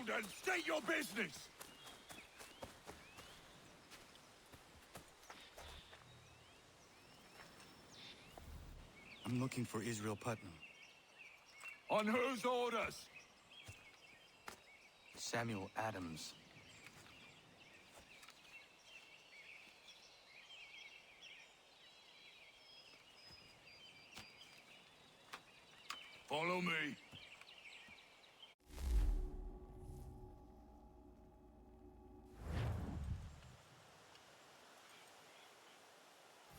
around and state your business! I'm looking for Israel Putnam. On whose orders? Samuel Adams. Follow me.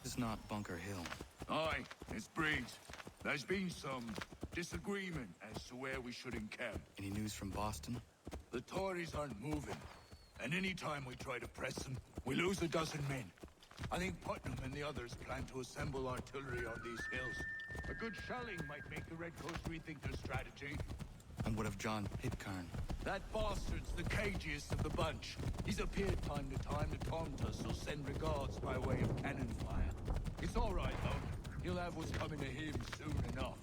This is not Bunker Hill. Aye, it's Breeze. There's been some disagreement as to where we should encamp. Any news from Boston? The Tories aren't moving, and any time we try to press them, we lose a dozen men. I think Putnam and the others plan to assemble artillery on these hills. A good shelling might make the Redcoats rethink their strategy. And what of John Pitcairn? That bastard's the cagiest of the bunch. He's appeared time to time to taunt us or send regards by way of cannon fire. It's all right, though. He'll have what's coming to him soon enough.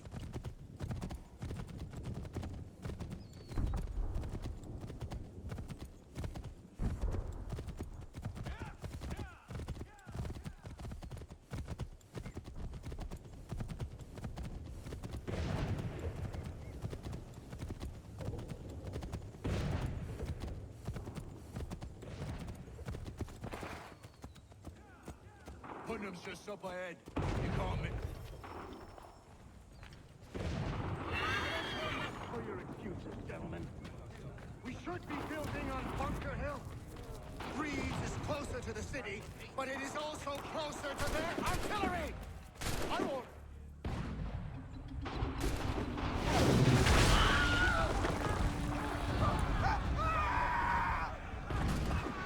Putnam's just up ahead. You can't miss. For your excuses, gentlemen. We should be building on Bunker Hill. Breeze is closer to the city, but it is also closer to their artillery! I won't...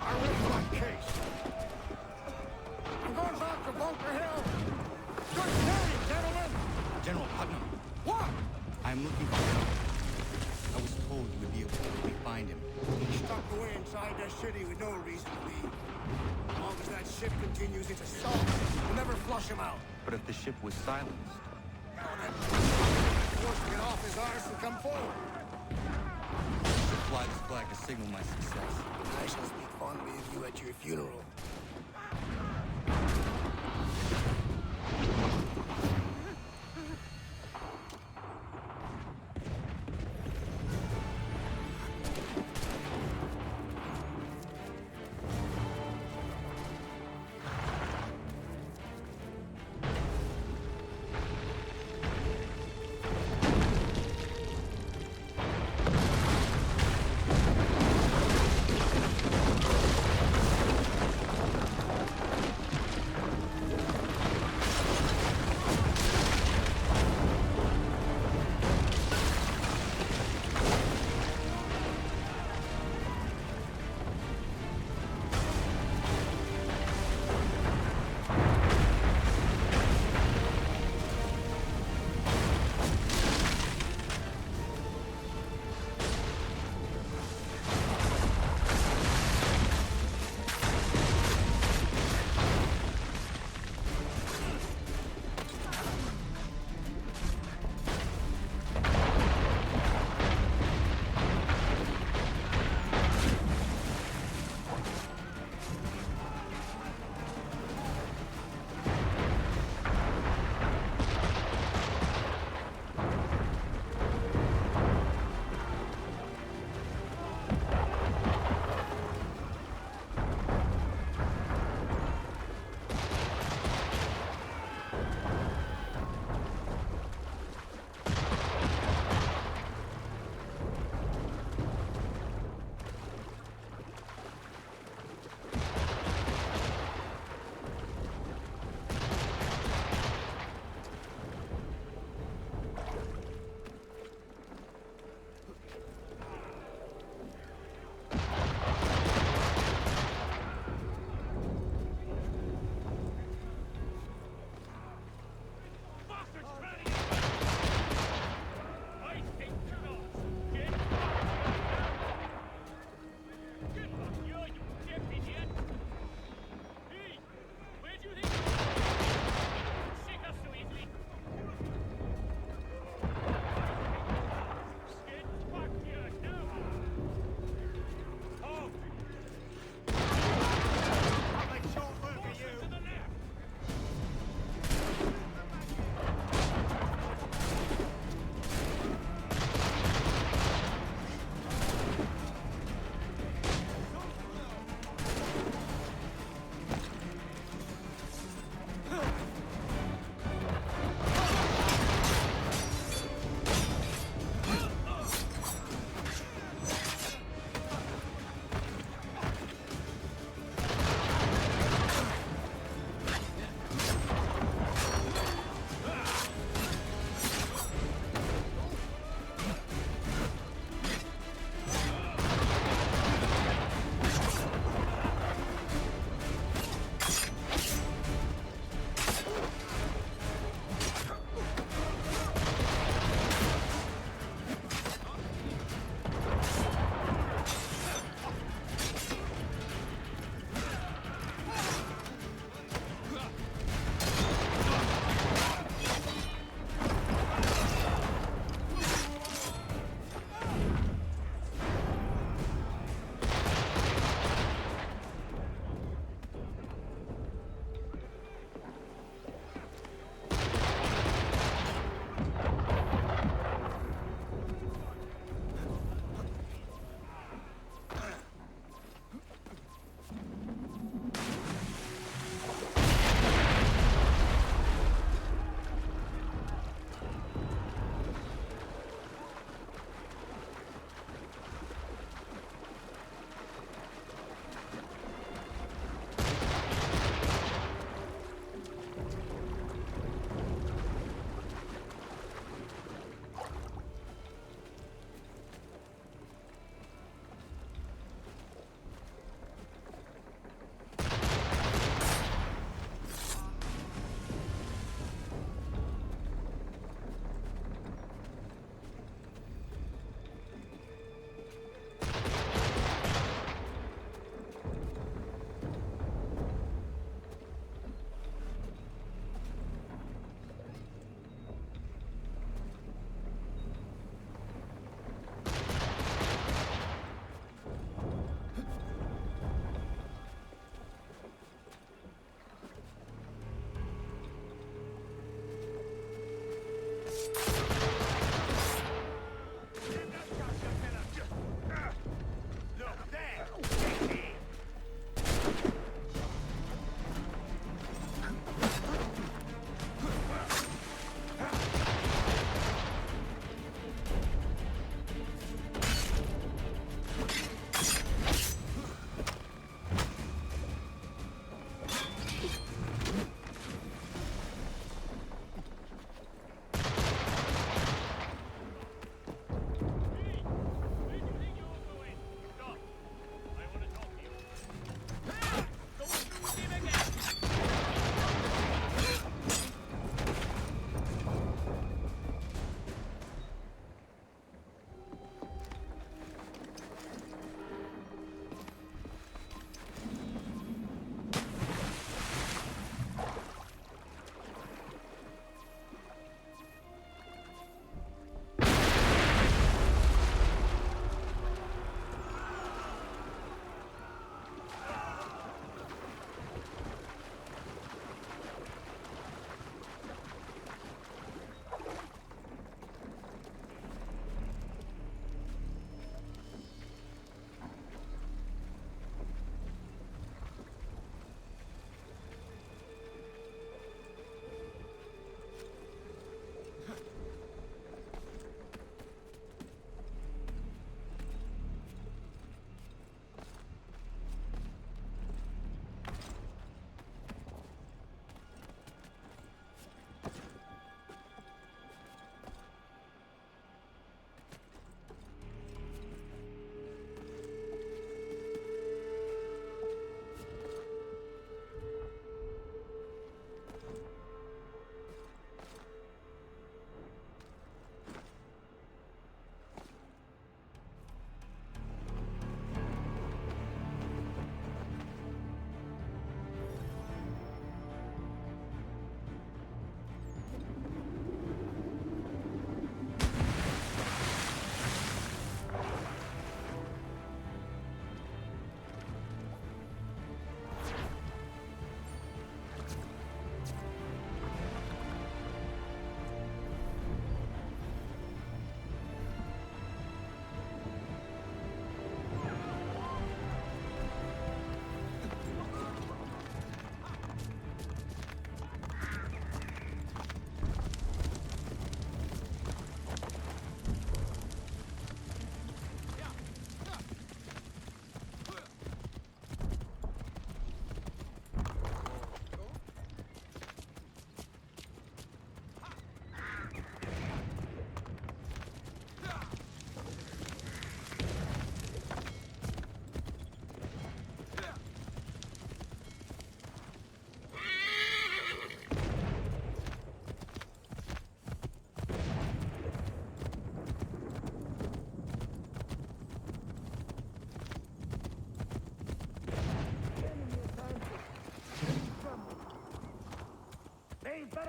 I will my case. I'm going back to Bunker Hill. Good morning, gentlemen! General Putnam! What? I'm looking for him. I was told you would be able to quickly find him. He's stuck away inside their city with no reason to leave. As long as that ship continues its assault, we'll never flush him out. But if the ship was silenced... Forced to get off his arse and come forward. I should fly this flag to signal my success. I shall speak fondly of you at your funeral.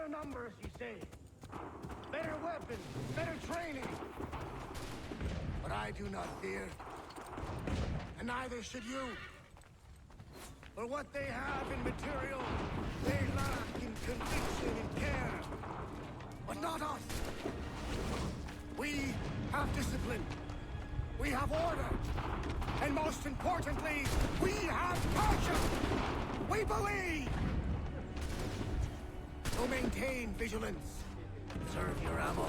Better numbers, you say. Better weapons, better training. But I do not fear. And neither should you. For what they have in material, they lack in conviction and care. But not us. We have discipline. We have order. And most importantly, we have passion. We believe. So maintain vigilance. Preserve your ammo.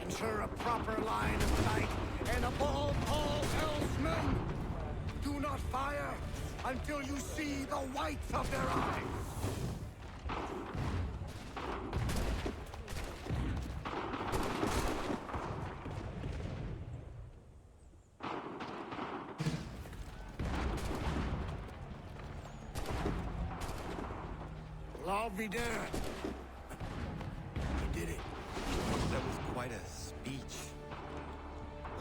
Ensure a proper line of sight. And above all else, men, do not fire until you see the whites of their eyes. I'll be there. You did it. That was quite a speech.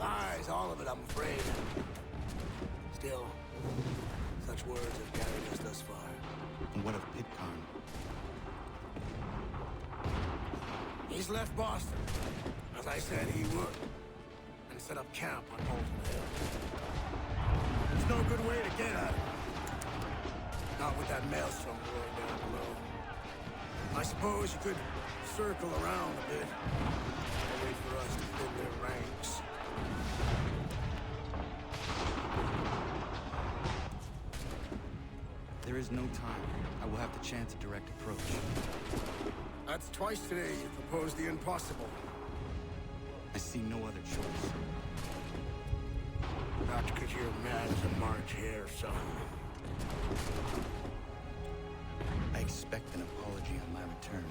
Lies, all of it, I'm afraid. Still, such words have carried us thus far. And what of Pitcairn? He's left Boston, as I said he would, and set up camp on Molten Hill. There's no good way to get at him. Not with that maelstrom rolling down below. I suppose you could circle around a bit and wait for us to thin their ranks. There is no time. I will have the chance at direct approach. That's twice today you proposed the impossible. I see no other choice. Not because you're mad as a March hare, son. I expect an apology on my return.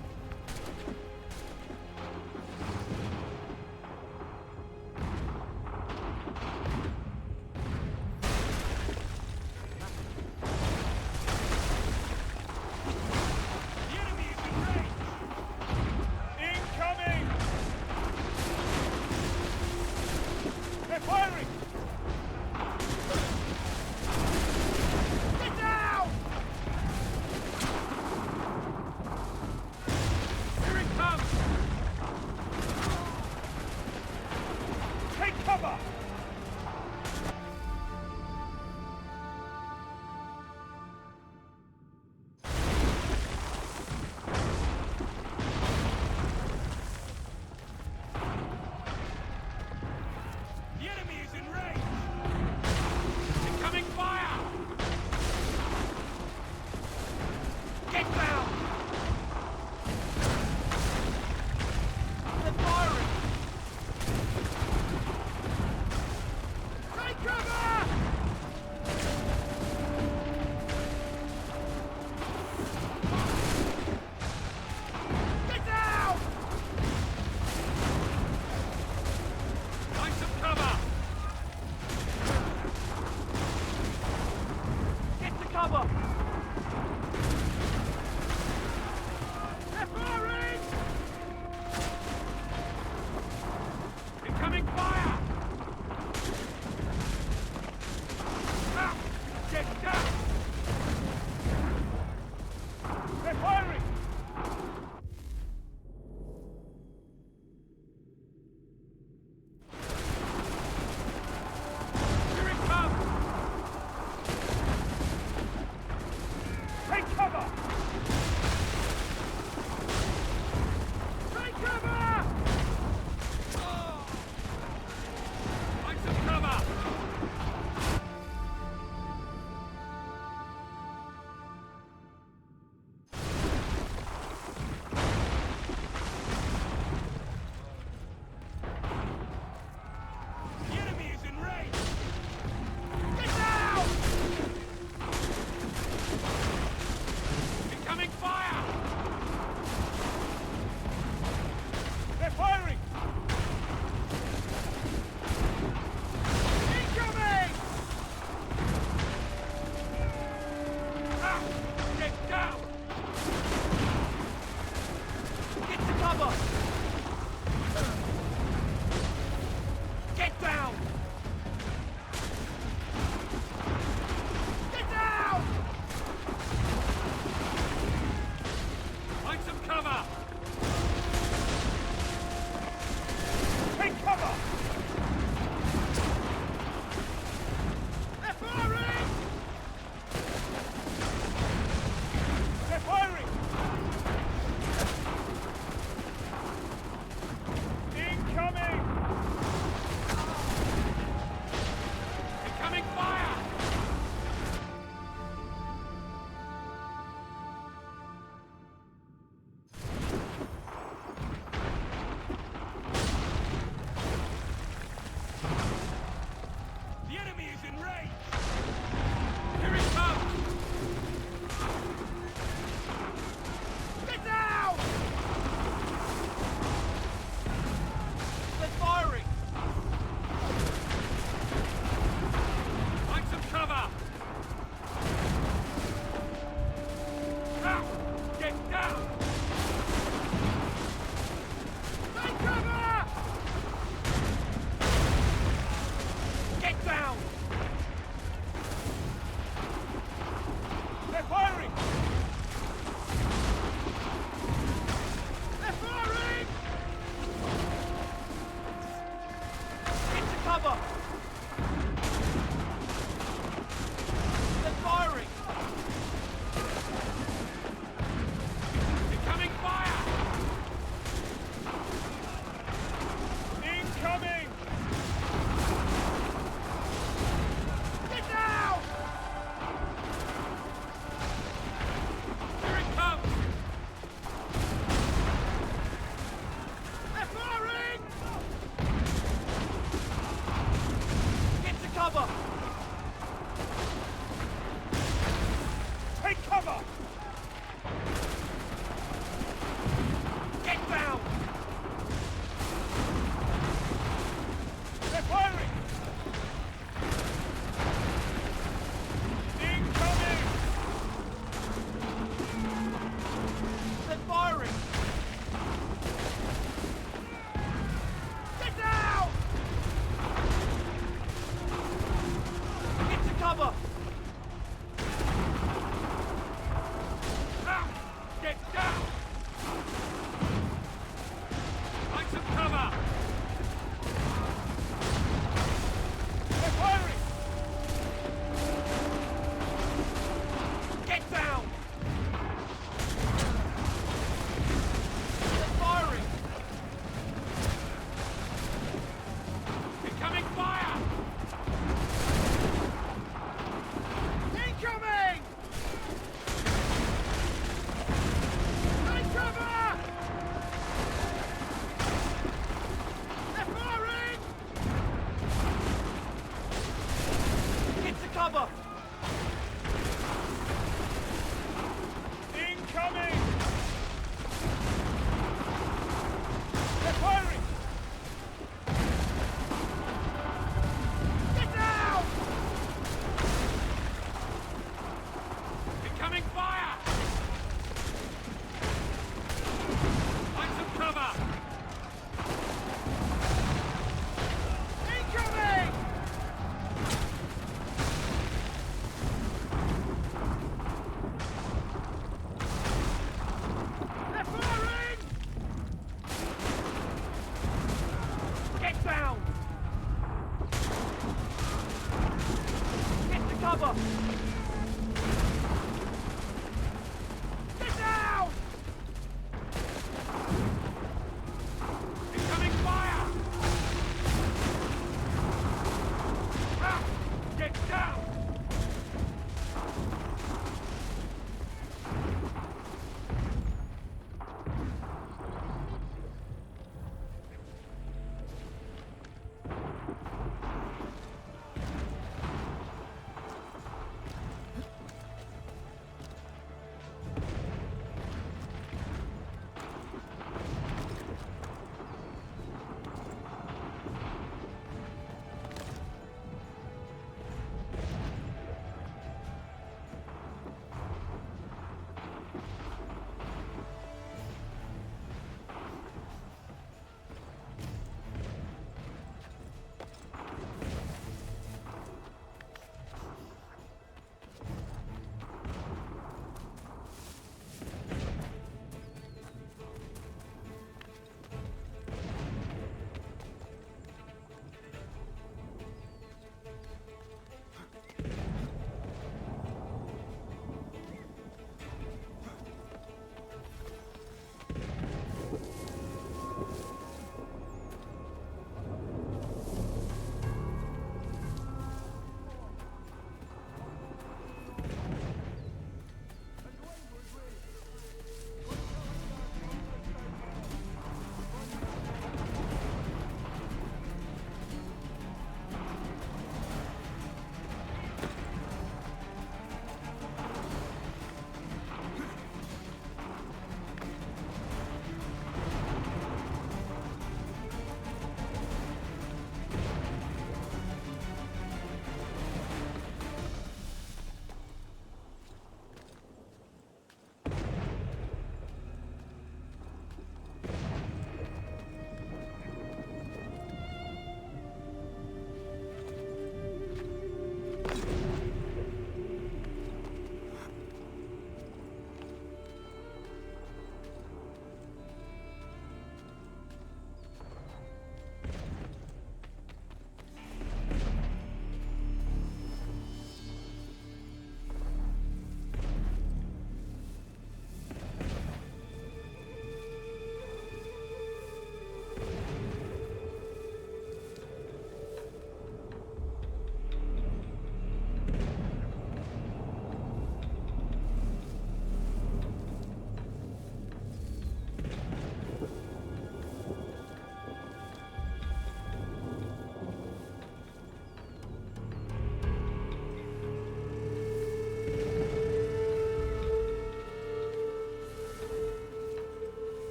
cover! Incoming! They're firing! Get down! Incoming fire! Find some cover! Incoming! They're firing! Get down! Get to cover! Get down! Incoming fire! Ah! Get down!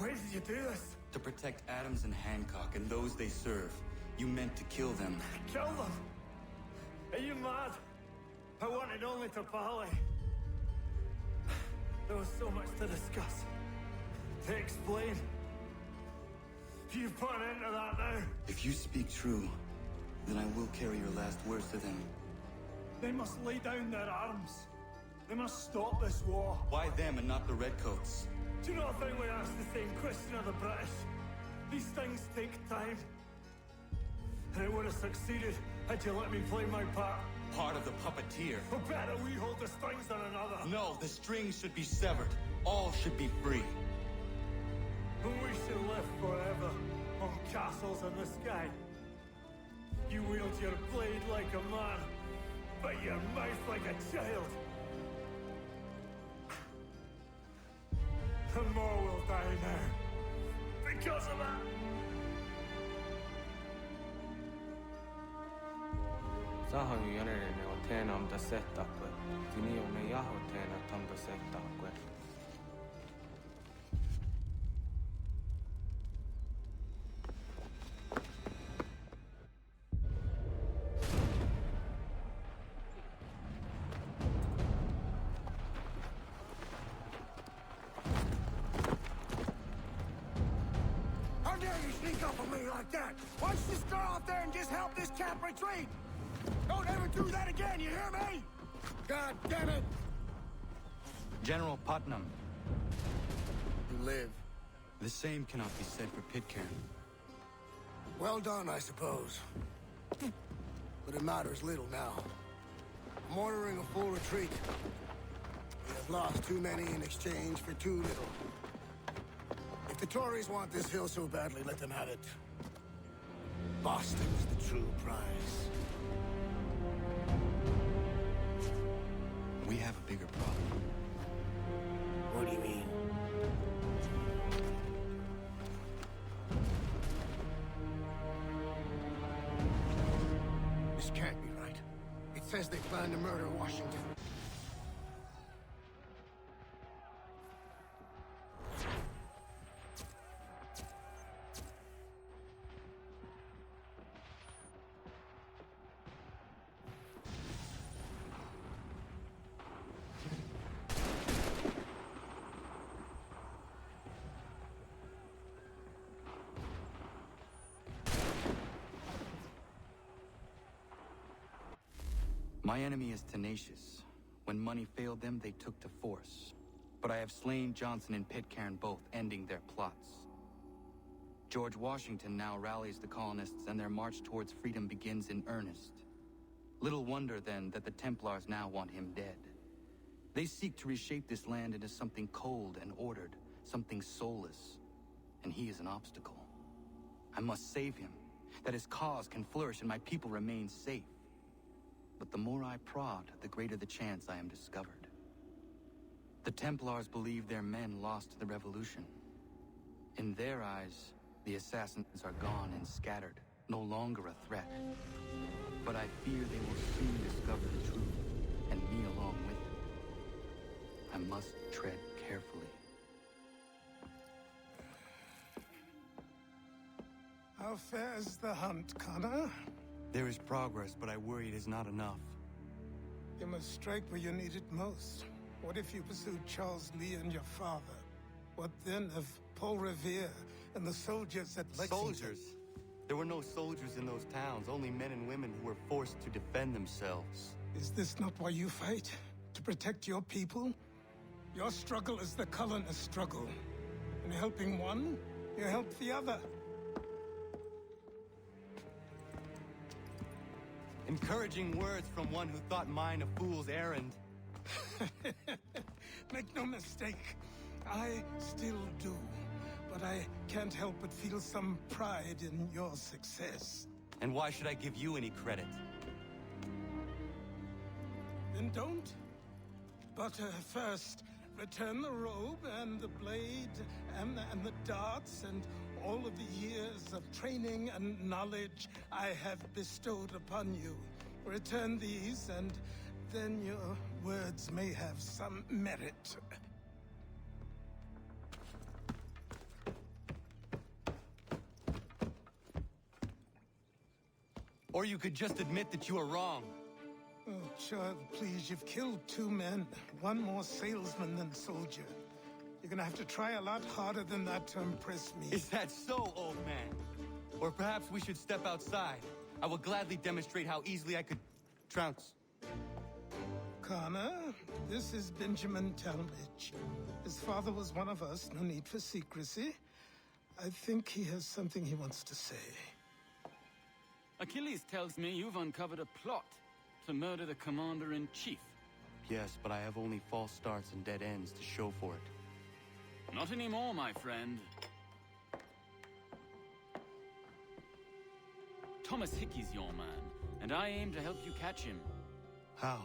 Why did you do this? To protect Adams and Hancock and those they serve, you meant to kill them. Kill them? Are you mad? I wanted only to parley. There was so much to discuss, to explain. You put an end to that now. If you speak true, then I will carry your last words to them. They must lay down their arms. They must stop this war. Why them and not the Redcoats? Do you not think we asked the same question of the British? These things take time. And it would have succeeded had you let me play my part. Part of the puppeteer. Or better, we hold the strings than another. No, the strings should be severed. All should be free. And we should live forever on castles in the sky. You wield your blade like a man, but your mouth like a child. And more will die now. Because of that. Sahan järjeni on teenam da setakwe. Tini on ne jaho teena tam da setakwe. How dare you sneak up on me like that? Why don't you just go out there and just help this camp retreat? Don't ever do that again, you hear me? God damn it! General Putnam. You live. The same cannot be said for Pitcairn. Well done, I suppose. But it matters little now. I'm ordering a full retreat. We have lost too many in exchange for too little. If the Tories want this hill so badly, let them have it. Boston is the true prize. We have a bigger problem. What do you mean? This can't be right. It says they plan to murder Washington. My enemy is tenacious. When money failed them, they took to force. But I have slain Johnson and Pitcairn both, ending their plots. George Washington now rallies the colonists and their march towards freedom begins in earnest. Little wonder, then, that the Templars now want him dead. They seek to reshape this land into something cold and ordered, something soulless. And he is an obstacle. I must save him, that his cause can flourish and my people remain safe. But the more I prod, the greater the chance I am discovered. The Templars believe their men lost the revolution. In their eyes, the assassins are gone and scattered, no longer a threat. But I fear they will soon discover the truth, and me along with them. I must tread carefully. How fares the hunt, Connor? There is progress, but I worry it is not enough. You must strike where you need it most. What if you pursued Charles Lee and your father? What then of Paul Revere and the soldiers at Lexington? Soldiers? There were no soldiers in those towns, only men and women who were forced to defend themselves. Is this not why you fight? To protect your people? Your struggle is the colonist struggle. In helping one, you help the other. Encouraging words from one who thought mine a fool's errand. Make no mistake, I still do. But I can't help but feel some pride in your success. And why should I give you any credit? Then don't. But first, return the robe and the blade and the darts and all of the years of training and knowledge I have bestowed upon you. Return these, and then your words may have some merit. Or you could just admit that you were wrong. Oh, child, please, you've killed 2 men. One more salesman than soldier. You're gonna have to try a lot harder than that to impress me. Is that so, old man? Or perhaps we should step outside. I will gladly demonstrate how easily I could trounce. Connor, this is Benjamin Talmadge. His father was one of us, no need for secrecy. I think he has something he wants to say. Achilles tells me you've uncovered a plot to murder the Commander-in-Chief. Yes, but I have only false starts and dead ends to show for it. Not anymore, my friend. Thomas Hickey's your man, and I aim to help you catch him. How?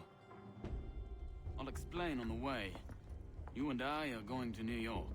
I'll explain on the way. You and I are going to New York.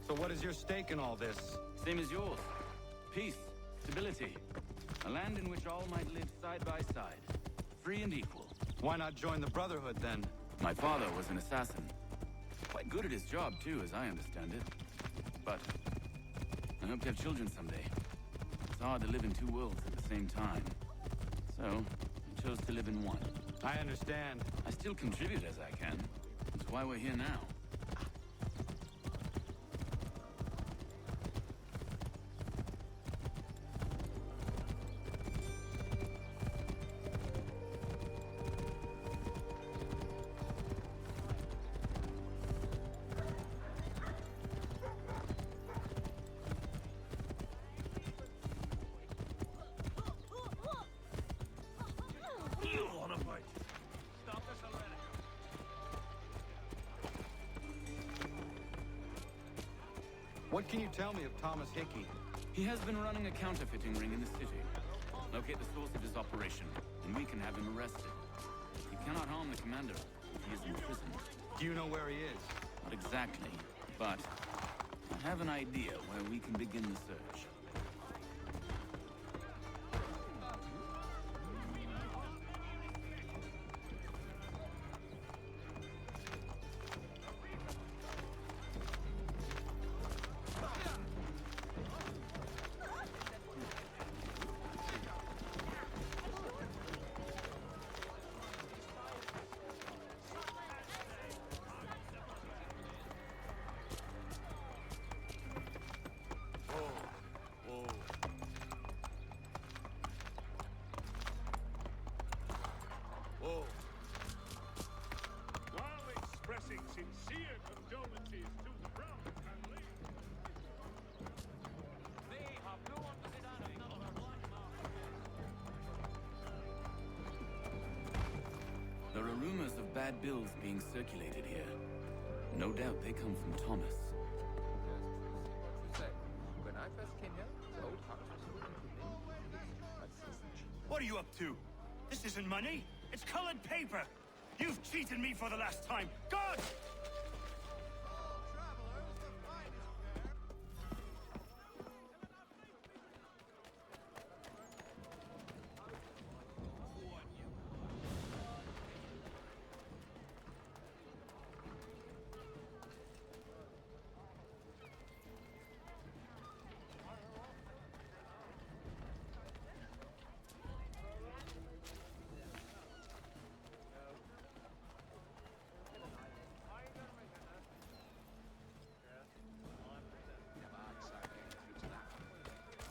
So what is your stake in all this? Same as yours. Peace, stability. A land in which all might live side by side. Free and equal. Why not join the Brotherhood, then? My father was an assassin. Quite good at his job, too, as I understand it. But I hope to have children someday. It's hard to live in 2 worlds at the same time. So, I chose to live in one. I understand. I still contribute as I can. That's why we're here now. What can you tell me of Thomas Hickey? He has been running a counterfeiting ring in the city. Locate the source of his operation, and we can have him arrested. He cannot harm the commander if he is imprisoned. Do you know where he is? Not exactly, but I have an idea where we can begin the search. While expressing sincere condolences to the Brown family. There are rumors of bad bills being circulated here. No doubt they come from Thomas. When I first came here, the old house was open to me. What are you up to? This isn't money. It's colored paper. You've cheated me for the last time! God!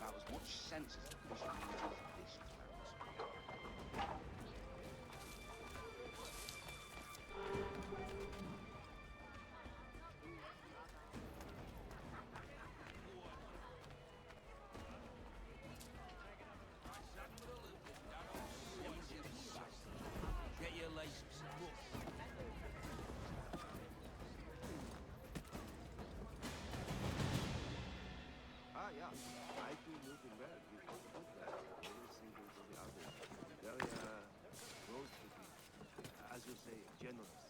About as much sense as the vision uses this clowns. Get your laces. Ah, yeah. I do looking well. You can put that every single to the other. Very, rose to be, as you say, generous.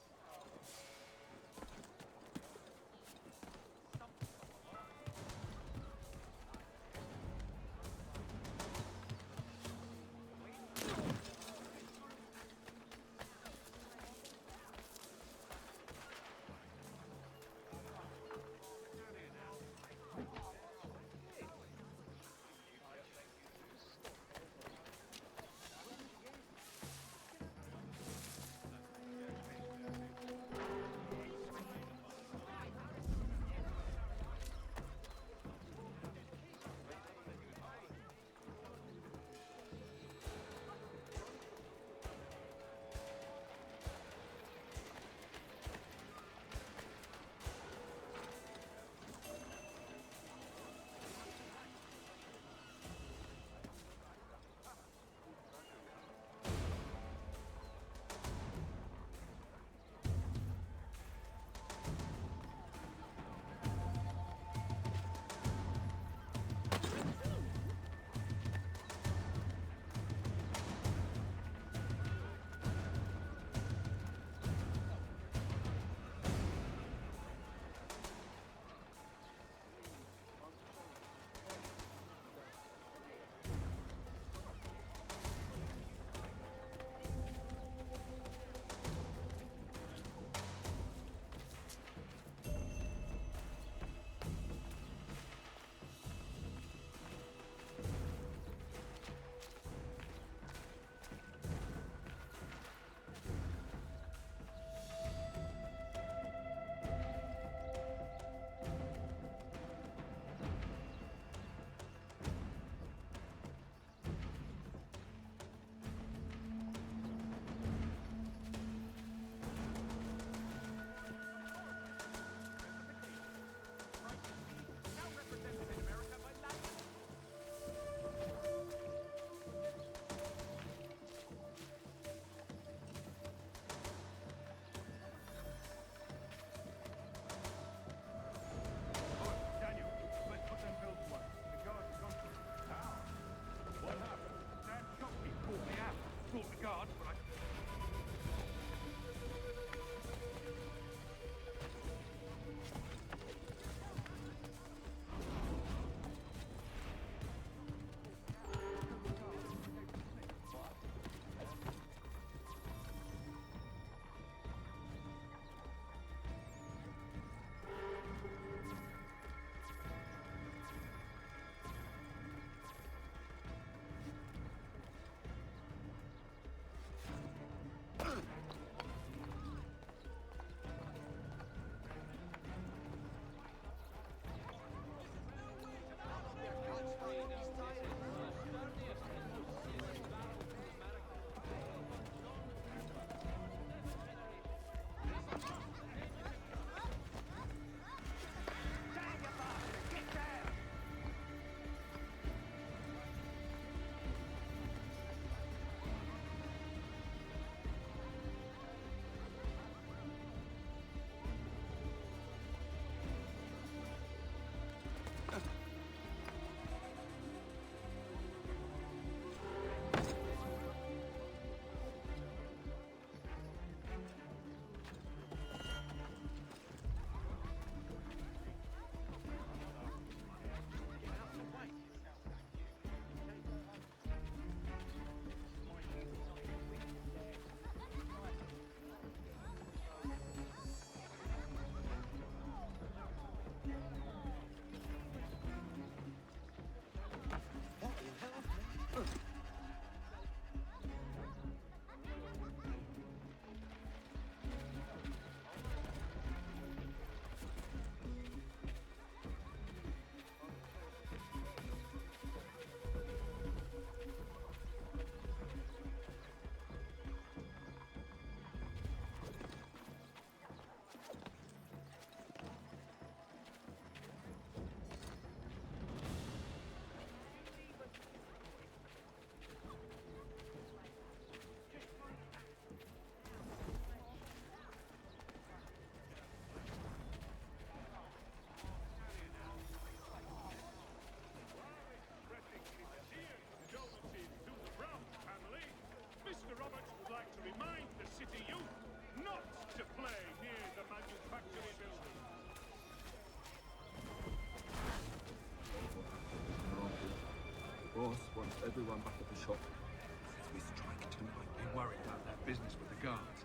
Everyone back at the shop. If we strike tonight, be worried about that business with the guards.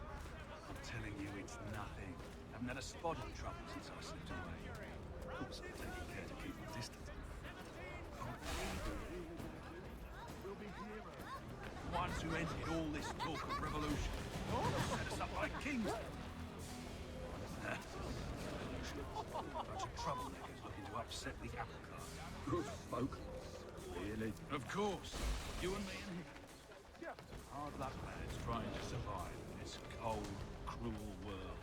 I'm telling you, it's nothing. Haven't had a spot of trouble since I slipped away. Of course, I'm taking care to keep the distance. We'll be heroes. The ones who ended all this talk of revolution. Set us up like kings. Bunch of troublemakers looking to upset the apple cart. Good folk. Really? Of course. You and me and him. Hard luck, lads, trying to survive in this cold, cruel world.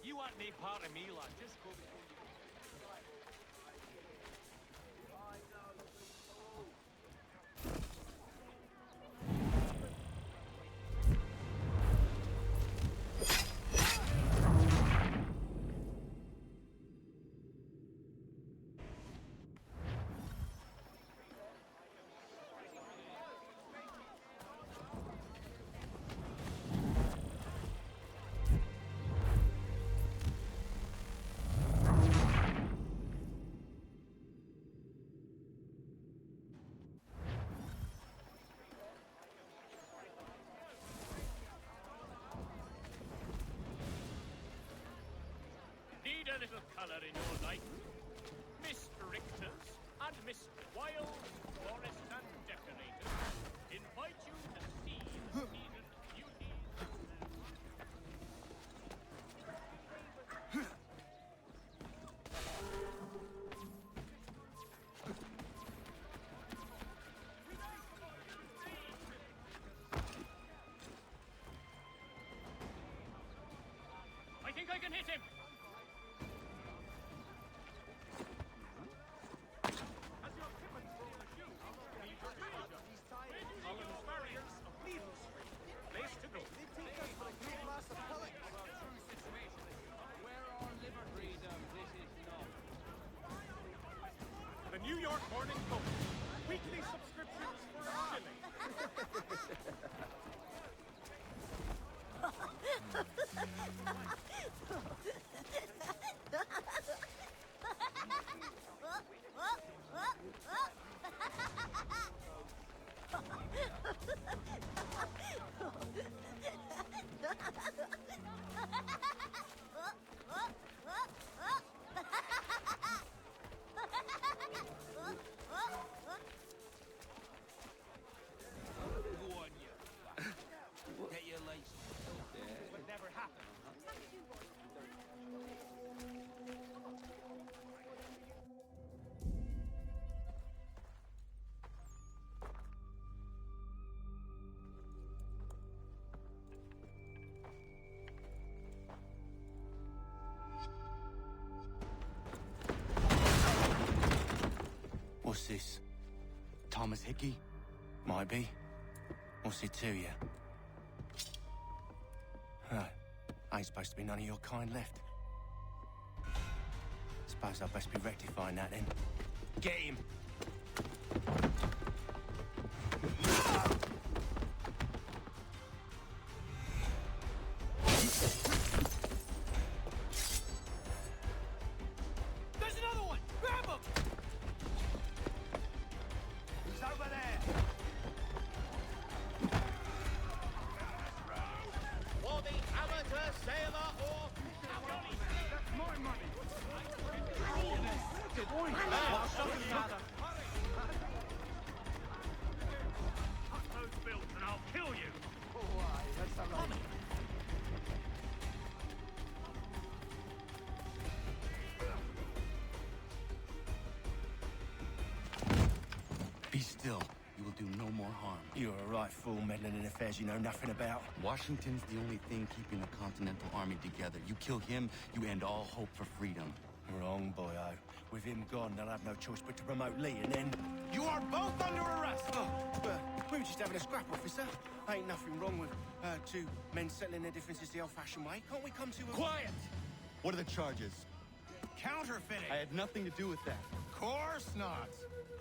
You want any part of me, lad? Just go before you... Need a little colour in your life? Miss Richters and Miss Wild, florists and decorators invite you to see the season's beauties. I think I can hit him! The New York Morning Post. Weekly subscriptions for a shilling. What's this? Thomas Hickey? Might be. What's it to you? Right. Ain't supposed to be none of your kind left. Suppose I'd best be rectifying that then. Get him! There's another one! Grab him! He's over there! For the amateur sailor or... That's my money! Cut those bills and I'll kill you! Why, that's a lot. Be still. You will do no more harm. You're a right fool meddling in affairs you know nothing about. Washington's the only thing keeping the Continental Army together. You kill him, you end all hope for freedom. Wrong, boyo. With him gone, they'll have no choice but to promote Lee, and then... You are both under arrest! We were just having a scrap, officer. Ain't nothing wrong with two men settling their differences the old-fashioned way. Can't we come to a... Quiet! What are the charges? Counterfeiting! I had nothing to do with that. Course not!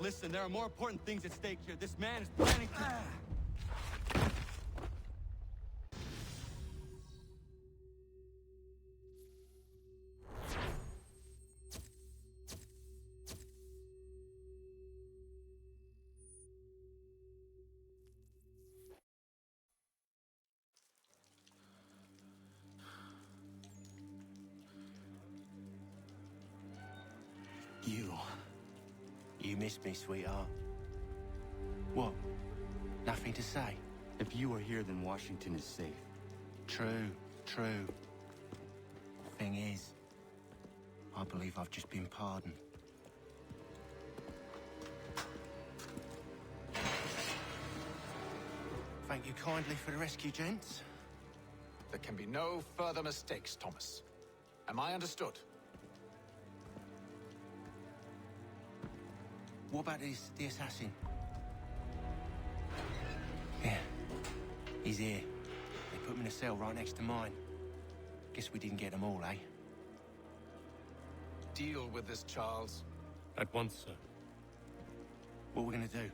Listen, there are more important things at stake here. This man is planning to... You miss me, sweetheart. What? Nothing to say? If you are here, then Washington is safe. True, true. Thing is, I believe I've just been pardoned. Thank you kindly for the rescue, gents. There can be no further mistakes, Thomas. Am I understood? What about the assassin? Yeah, he's here. They put him in a cell right next to mine. Guess we didn't get them all, eh? Deal with this, Charles. At once, sir. What we're gonna do?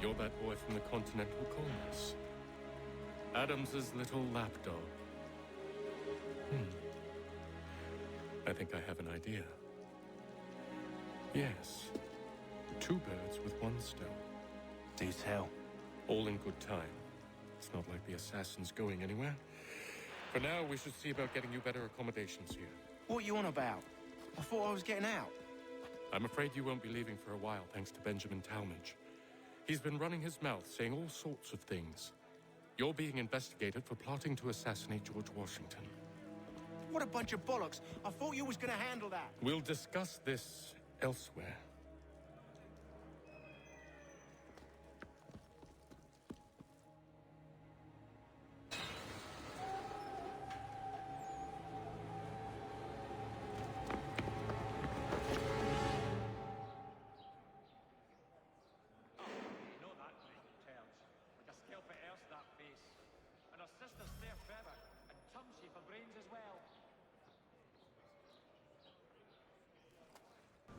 You're that boy from the Continental Congress. Adams's little lapdog. I think I have an idea. Yes. Two birds with one stone. Do tell. All in good time. It's not like the assassin's going anywhere. For now, we should see about getting you better accommodations here. What are you on about? I thought I was getting out. I'm afraid you won't be leaving for a while, thanks to Benjamin Talmadge. He's been running his mouth, saying all sorts of things. You're being investigated for plotting to assassinate George Washington. What a bunch of bollocks. I thought you was gonna handle that. We'll discuss this elsewhere.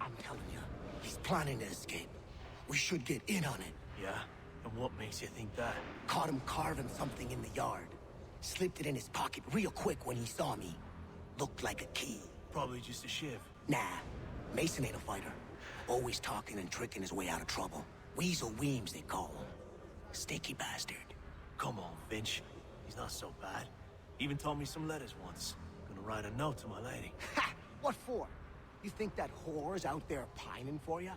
I'm telling you, he's planning to escape. We should get in on it. Yeah? And what makes you think that? Caught him carving something in the yard. Slipped it in his pocket real quick when he saw me. Looked like a key. Probably just a shiv. Nah, Mason ain't a fighter. Always talking and tricking his way out of trouble. Weasel Weems, they call him. Sticky bastard. Come on, Finch. He's not so bad. Even told me some letters once. Gonna write a note to my lady. Ha! What for? You think that whore's out there pining for you?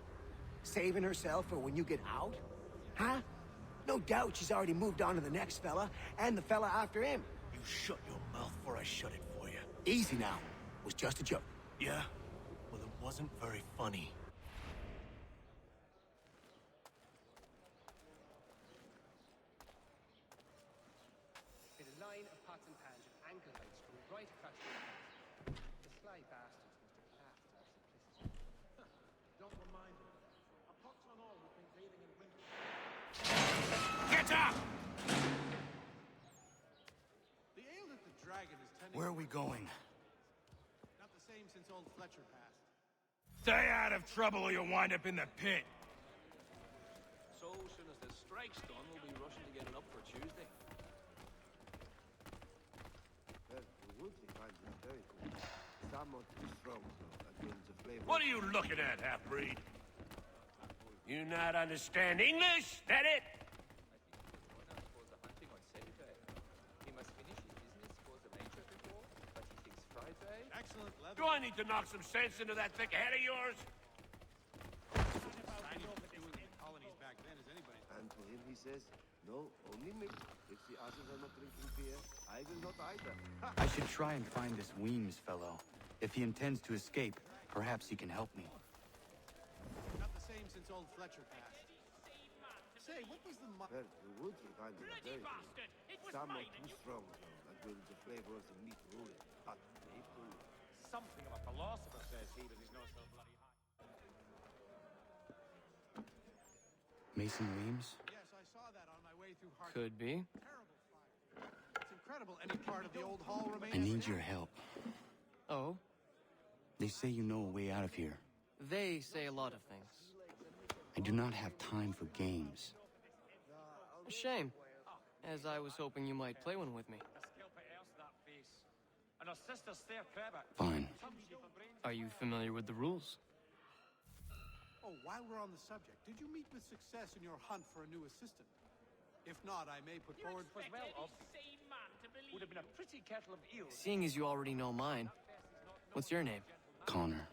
Saving herself for when you get out? Huh? No doubt she's already moved on to the next fella, and the fella after him. You shut your mouth before I shut it for you. Easy now. Was just a joke. Yeah? Well, it wasn't very funny. In a line of pots and pans and ankle heights from right across the house. The sly bastards must have laughed at our simplicity. Don't remind me. A pox on all who've been bathing in winter. Get up! The ale that the dragon is tending... Where are we going? Not the same since old Fletcher passed. Stay out of trouble or you'll wind up in the pit. So soon as the strike's done, we'll be rushing to get it up for Tuesday. Well, the wood they find is very good. Somewhat too strong, though. That means the flavor... What are you looking at, half-breed? You not understand English? That it? Excellent leather. Do I need to knock some sense into that thick head of yours? Colonies back then as anybody. And to him he says, no, only milk. If the others are not drinking beer, I will not either. I should try and find this Weems fellow. If he intends to escape, perhaps he can help me. Not the same since old Fletcher passed. Say, what was the... Well, the wood they find is Bloody very good. bastard! It was Somewhat mine and too you... strong, though. That will the flavor of the meat rule it. Hot maple. Something of a philosopher says he, but he's not so bloody high. Mason Weems? Yes, I saw that on my way through Hart. Could be. Terrible fire. It's incredible any part of the old hall remains... I need your help. Oh? They say you know a way out of here. They say a lot of things. I do not have time for games. Shame. As I was hoping you might play one with me. Fine. Are you familiar with the rules? Oh, while we're on the subject, did you meet with success in your hunt for a new assistant? If not, I may put forward... Well, sane man to believe would have been a pretty kettle of eels. Seeing as you already know mine, what's your name? Connor.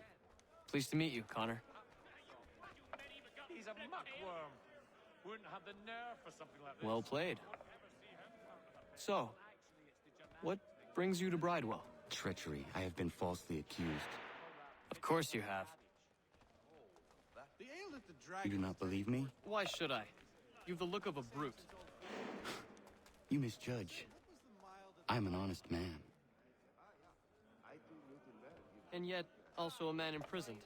Pleased to meet you, Connor. He's a muckworm. Wouldn't have the nerve for something like this. Well played. So, what brings you to Bridewell? Treachery. I have been falsely accused. Of course you have. The ale that the You dragon... do not believe me? Why should I? You've the look of a brute. You misjudge. I'm an honest man. And yet, also a man imprisoned.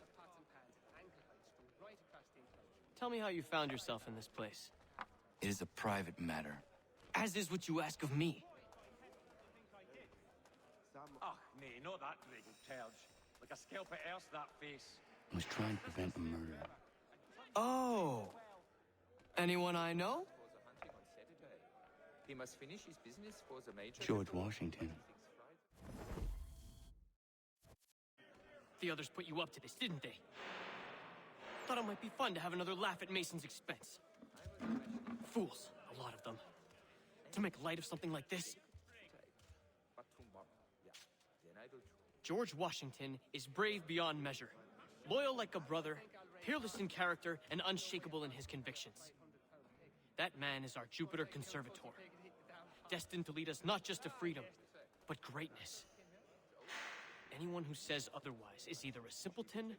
Tell me how you found yourself in this place. It is a private matter. As is what you ask of me. Ach, nee, not that legal terge. Like a scalp at earth, that face. I was trying to prevent a murder. Oh! Anyone I know? He must finish his business for the major... George Washington. The others put you up to this, didn't they? Thought it might be fun to have another laugh at Mason's expense. Fools, a lot of them. To make light of something like this. George Washington is brave beyond measure. Loyal like a brother, peerless in character, and unshakable in his convictions. That man is our Jupiter Conservator. Destined to lead us not just to freedom, but greatness. Anyone who says otherwise is either a simpleton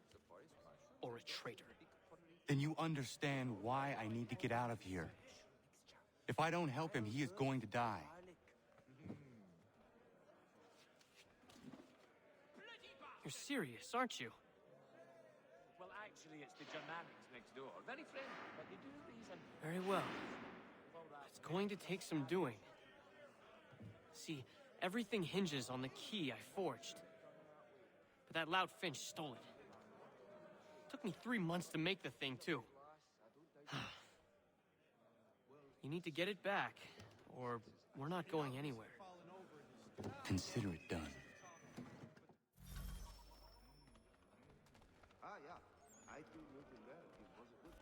or a traitor. Then you understand why I need to get out of here. If I don't help him, he is going to die. You're serious, aren't you? Well, actually, it's the Germanics next door. Very friendly, but they do reason. Very well. It's going to take some doing. See, everything hinges on the key I forged. But that loud Finch stole it. Took me 3 months to make the thing, too. You need to get it back, or we're not going anywhere. Consider it done.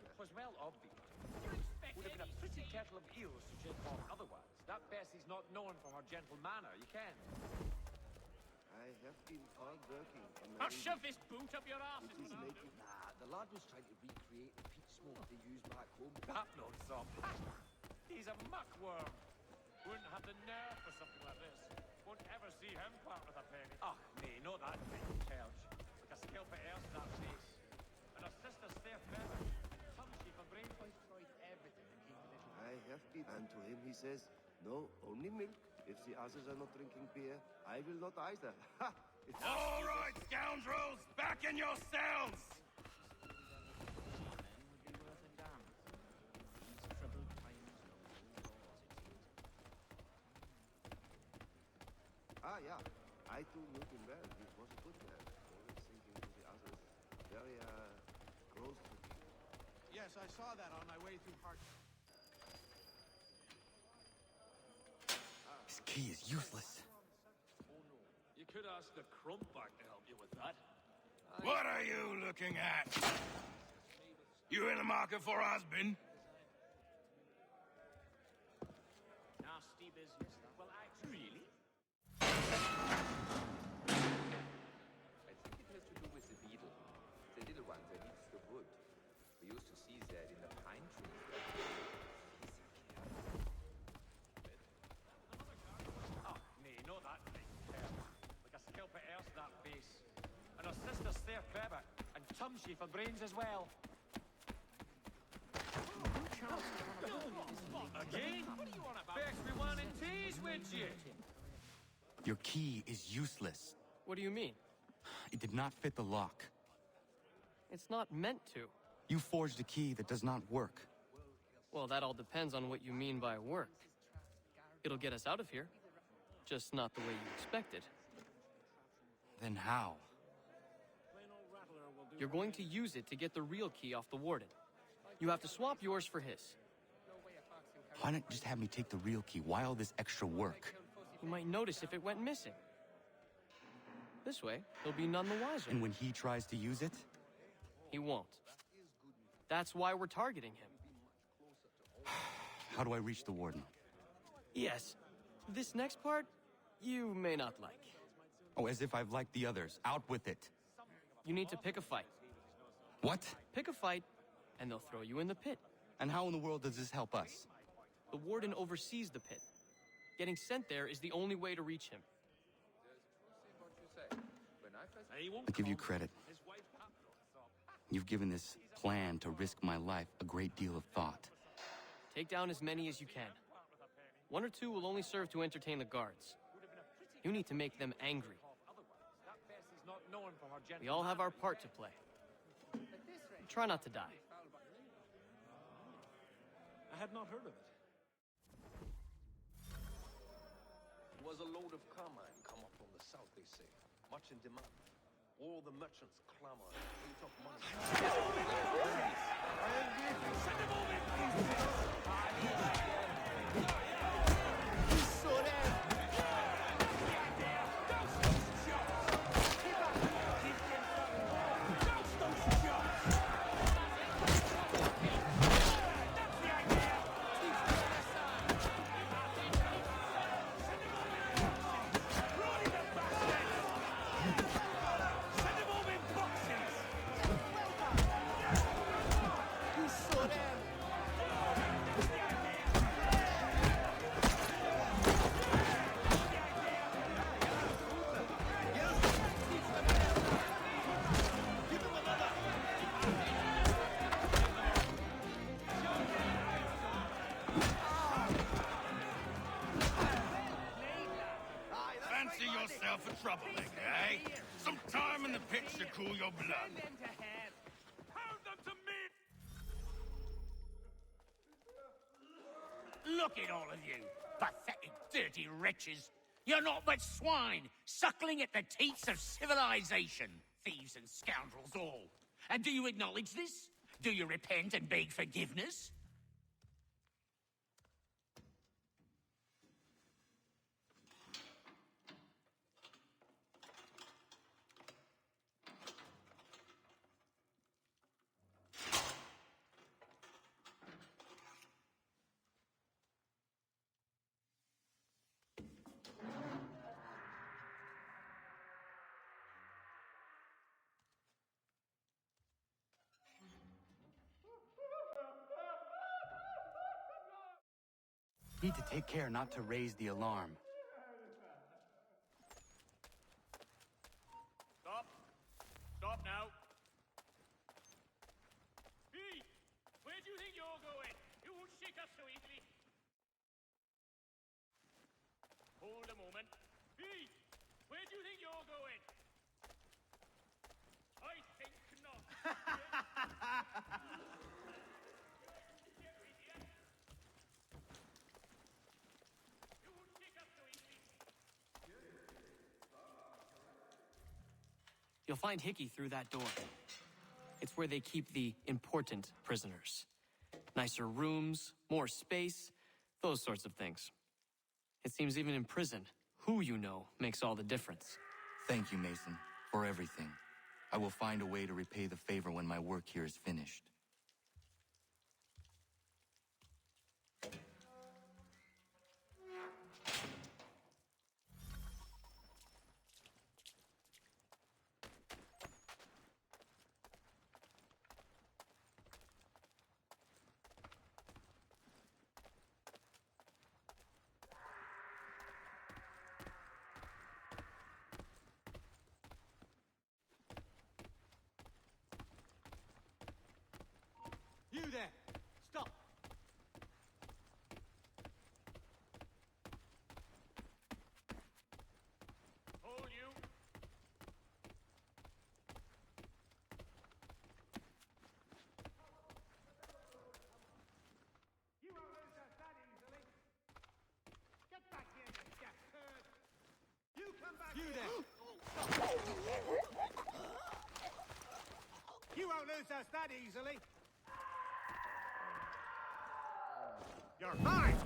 It was well obvious. Would have been a pretty kettle of eels to Jim Hawk otherwise. That Bessie's not known for her gentle manner, you can. I have been hard working. I'll shove this boot up your ass. Nah, the lad was trying to recreate the peat smoke they used back home. That knows some. He's a muckworm. Wouldn't have the nerve for something like this. Won't ever see him part with a penny. Ach, nee, not that big terge. Like a scalp at earth, that face. And her sister's there forever. Some she for brain. I have been, and to him he says, no, only milk. If the others are not drinking beer, I will not either. Ha! All right, scoundrels, back in your cells! Yeah. I too knew him well. He was a good man. Always thinking to the others. Very, close to me. Yes, I saw that on my way through Hart. This key is useless. You could ask the Crumpback to help you with that. What are you looking at? You in the market for husband? Nasty business. Well, actually, really? I think it has to do with the beetle. The little one that eats the wood. We used to see that in the pine trees. Oh, nee, not that big terge. Like a scalp at earth, that face. And her sister's there forever. And Tumshy for brains as well. Again? What do you want about? Fix me one and tease with you. Your key is useless. What do you mean? It did not fit the lock. It's not meant to. You forged a key that does not work. Well, that all depends on what you mean by work. It'll get us out of here. Just not the way you expected. Then how? You're going to use it to get the real key off the warden. You have to swap yours for his. Why not just have me take the real key? Why all this extra work? You might notice if it went missing. This way, he'll be none the wiser. And when he tries to use it? He won't. That's why we're targeting him. How do I reach the warden? Yes. This next part, you may not like. Oh, as if I've liked the others. Out with it. You need to pick a fight. What? Pick a fight, and they'll throw you in the pit. And how in the world does this help us? The warden oversees the pit. Getting sent there is the only way to reach him. I give you credit. You've given this plan to risk my life a great deal of thought. Take down as many as you can. 1 or 2 will only serve to entertain the guards. You need to make them angry. We all have our part to play. Try not to die. I had not heard of it. There was a load of carmine come up from the south, they say. Much in demand. All the merchants clamor and eat up money. Fancy yourself a troublemaker, eh? Some time in the pits to cool your blood. Pound them to me! Look at all of you, pathetic, dirty wretches. You're not but swine, suckling at the teats of civilization. Thieves and scoundrels all. And do you acknowledge this? Do you repent and beg forgiveness? Need to take care not to raise the alarm. Stop. Stop now. Hey, where do you think you're going? You won't shake us so easily. Hold a moment. Hey, where do you think you're going? I think not. You'll find Hickey through that door. It's where they keep the important prisoners. Nicer rooms, more space, those sorts of things. It seems even in prison, who you know makes all the difference. Thank you, Mason, for everything. I will find a way to repay the favor when my work here is finished. You there! Stop! Hold you. You won't lose us that easily. Get back here, you deaf turd! You come back You here! there! You won't lose us that easily. You're mine!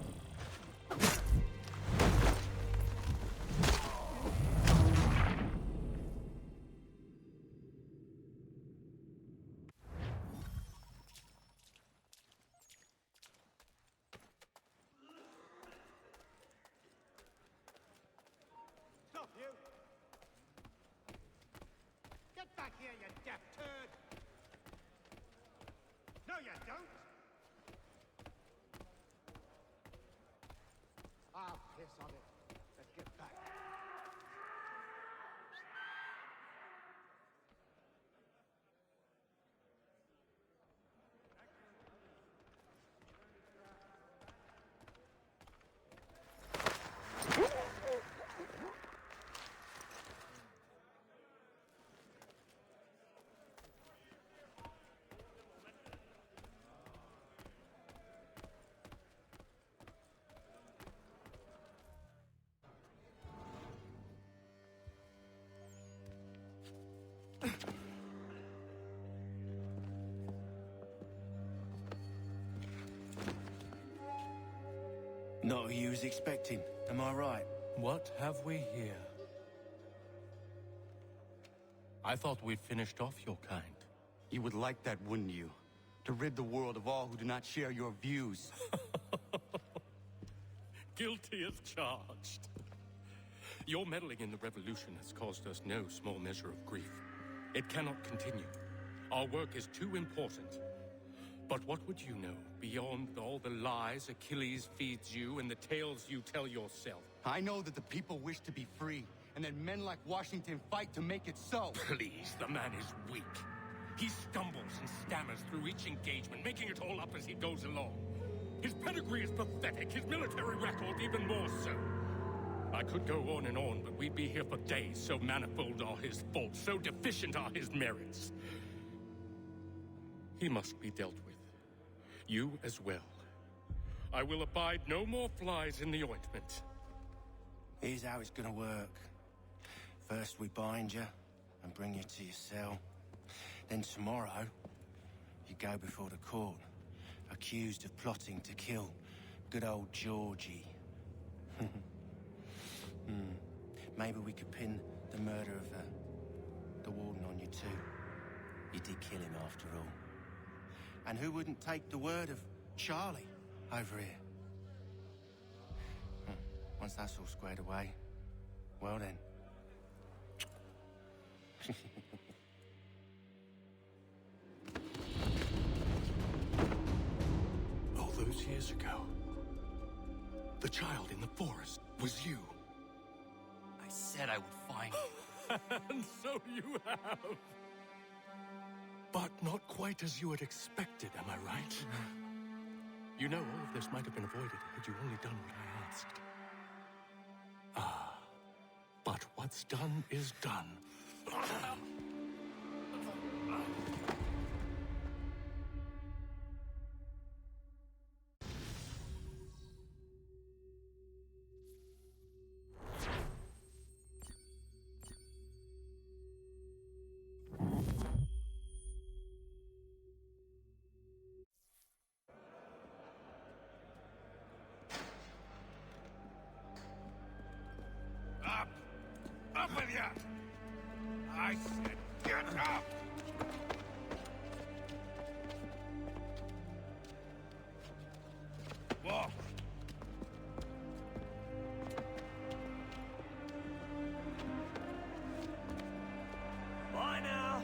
don't! I'll piss on it. Let's get back. Not who you was expecting, am I right? What have we here? I thought we'd finished off your kind. You would like that, wouldn't you? To rid the world of all who do not share your views. Guilty as charged. Your meddling in the revolution has caused us no small measure of grief. It cannot continue. Our work is too important. But what would you know beyond all the lies Achilles feeds you and the tales you tell yourself? I know that the people wish to be free, and that men like Washington fight to make it so. Please, the man is weak. He stumbles and stammers through each engagement, making it all up as he goes along. His pedigree is pathetic, his military record even more so. I could go on and on, but we'd be here for days, so manifold are his faults, so deficient are his merits. He must be dealt with. You as well. I will abide no more flies in the ointment. Here's how it's gonna work. First we bind you and bring you to your cell. Then tomorrow, you go before the court, accused of plotting to kill good old Georgie. Maybe we could pin the murder of the warden on you too. You did kill him after all. And who wouldn't take the word of Charlie over here? Once that's all squared away, well then. All those years ago, the child in the forest was you. I said I would find you. And so you have. But not quite as you had expected, am I right? You know, all of this might have been avoided had you only done what I asked. Ah, but what's done is done. Up with ya! I said, get up! Walk! Bye now.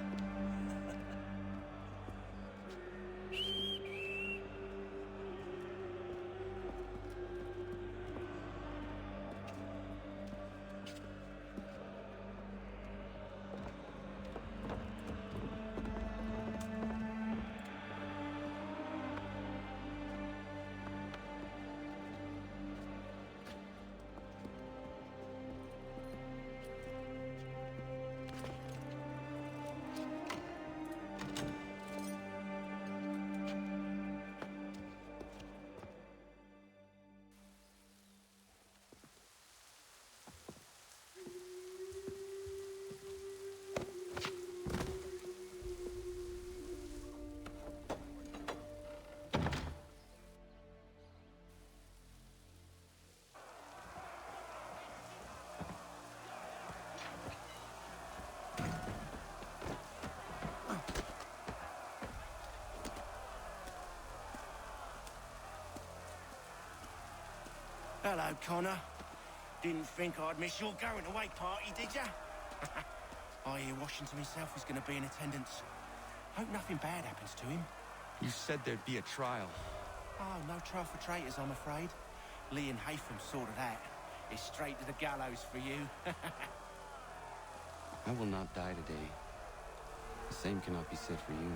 Hello, Connor. Didn't think I'd miss your going away party, did ya? I hear Washington himself is going to be in attendance. Hope nothing bad happens to him. You said there'd be a trial. Oh, no trial for traitors, I'm afraid. Lee and Haytham sorted that. It's straight to the gallows for you. I will not die today. The same cannot be said for you.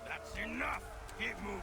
That's enough! Get moving!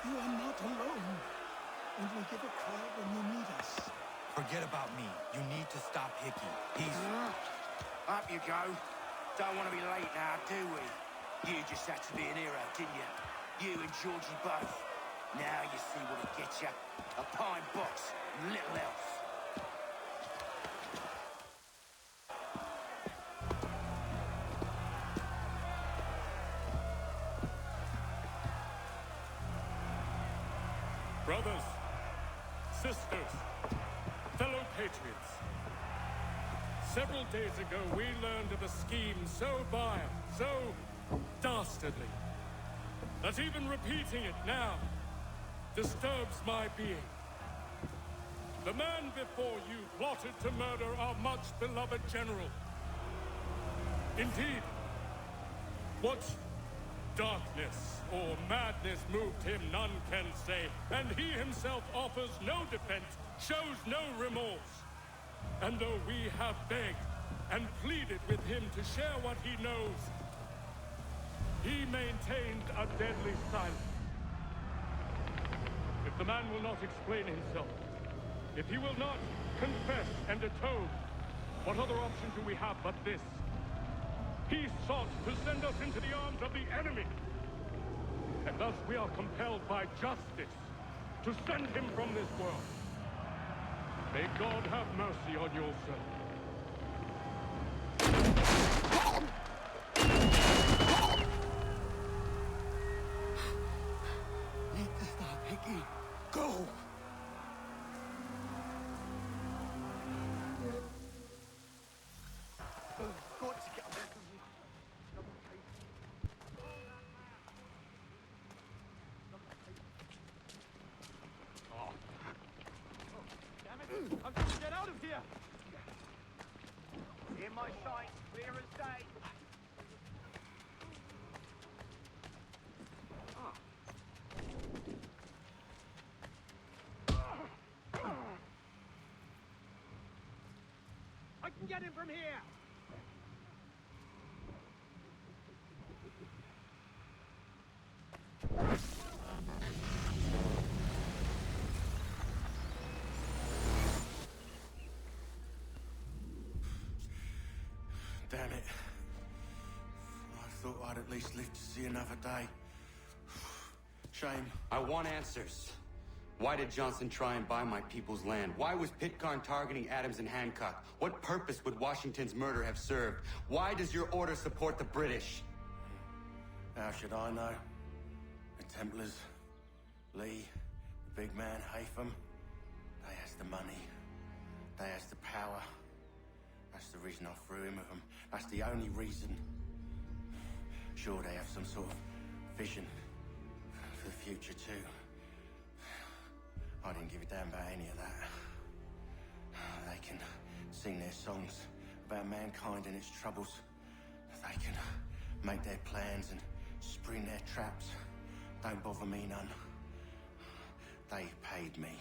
You are not alone. And we give a cry when you need us. Forget about me. You need to stop Hickey. He's... Up you go. Don't want to be late now, do we? You just had to be an hero, didn't you? You and Georgie both. Now you see what it gets you. A pine box, and little else. Brothers, sisters, fellow patriots. Several days ago, we learned of a scheme so vile, so dastardly, that even repeating it now disturbs my being. The man before you plotted to murder our much-beloved general. Indeed, what darkness or madness moved him, none can say, and he himself offers no defense, shows no remorse. And though we have begged and pleaded with him to share what he knows, he maintained a deadly silence. If the man will not explain himself, if he will not confess and atone, what other option do we have but this? He sought to send us into the arms of the enemy. And thus we are compelled by justice to send him from this world. May God have mercy on your servant. Need to stop, Hickey. Go! Got to get away from you. Damn it! I'm trying to get out of here! In my sight, clear as day. I can get him from here! Damn it. I thought I'd at least live to see another day. Shame. I want answers. Why did Johnson try and buy my people's land? Why was Pitcairn targeting Adams and Hancock? What purpose would Washington's murder have served? Why does your order support the British? How should I know? The Templars, Lee, the big man, Haytham, they has the money. They has the power. That's the reason I threw in with them. That's the only reason. Sure, they have some sort of vision for the future, too. I didn't give a damn about any of that. They can sing their songs about mankind and its troubles. They can make their plans and spring their traps. Don't bother me none. They paid me,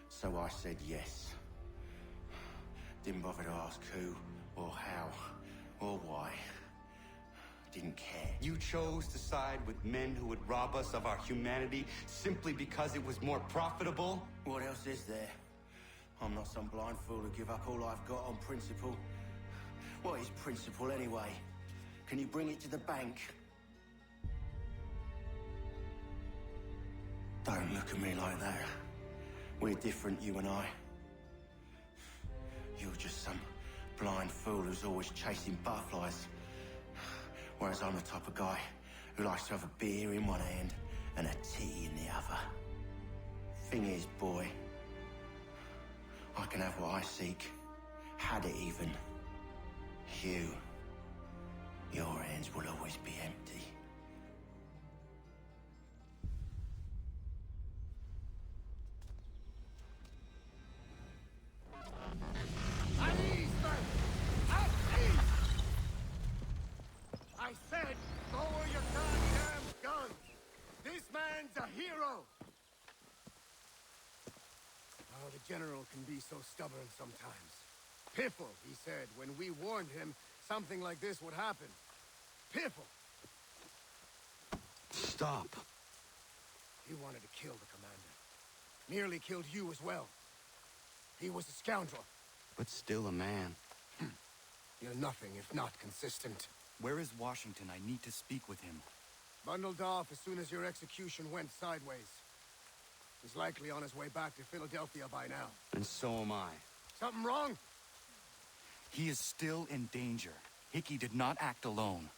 so I said yes. Didn't bother to ask who, or how, or why. Didn't care. You chose to side with men who would rob us of our humanity simply because it was more profitable? What else is there? I'm not some blind fool to give up all I've got on principle. What is principle anyway? Can you bring it to the bank? Don't look at me like that. We're different, you and I. You're just some blind fool who's always chasing butterflies. Whereas I'm the type of guy who likes to have a beer in one hand and a tea in the other. Thing is, boy, I can have what I seek. Had it even. Your hands will always be empty. At ease, men! At ease! I said, lower your goddamn guns! This man's a hero! Oh, the General can be so stubborn sometimes. Piffle, he said, when we warned him something like this would happen. Piffle! Stop. He wanted to kill the commander. Nearly killed you as well. He was a scoundrel. But still a man. You're nothing if not consistent. Where is Washington? I need to speak with him. Bundled off as soon as your execution went sideways. He's likely on his way back to Philadelphia by now. And so am I. Something wrong? He is still in danger. Hickey did not act alone.